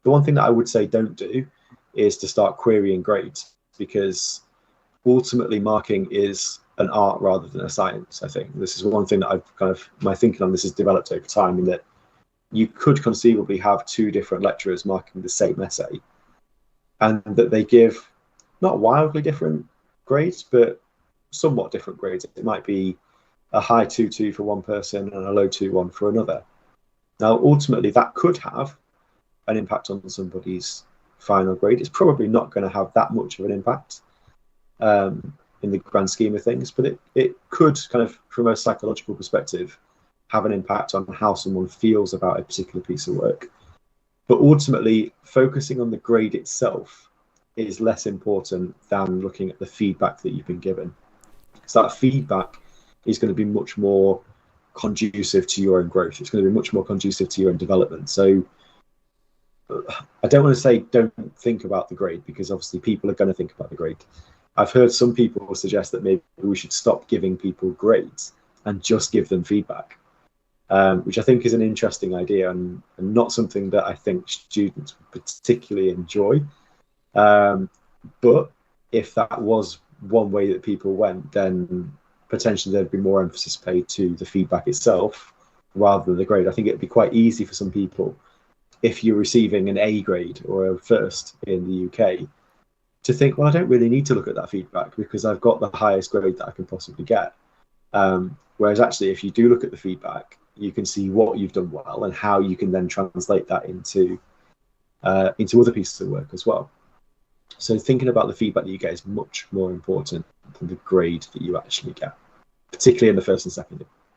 The one thing that I would say don't do is to start querying grades, because ultimately marking is an art rather than a science. I think this is one thing that I've kind of, my thinking on this has developed over time, in that you could conceivably have two different lecturers marking the same essay, and that they give not wildly different grades, but somewhat different grades. It might be a high 2-2 for one person and a low 2-1 for another. Now, ultimately, that could have an impact on somebody's final grade. It's probably not going to have that much of an impact in the grand scheme of things, but it could kind of, from a psychological perspective, have an impact on how someone feels about a particular piece of work. But ultimately, focusing on the grade itself is less important than looking at the feedback that you've been given. So that feedback is going to be much more conducive to your own growth. It's going to be much more conducive to your own development. So I don't want to say don't think about the grade, because obviously people are going to think about the grade. I've heard some people suggest that maybe we should stop giving people grades and just give them feedback, which I think is an interesting idea, and not something that I think students particularly enjoy. But if that was one way that people went, then potentially there'd be more emphasis paid to the feedback itself rather than the grade. I think it'd be quite easy for some people, if you're receiving an A grade or a first in the UK, to think, well, I don't really need to look at that feedback because I've got the highest grade that I can possibly get. Whereas actually, if you do look at the feedback, you can see what you've done well and how you can then translate that into other pieces of work as well. So thinking about the feedback that you get is much more important than the grade that you actually get, particularly in the first and second year.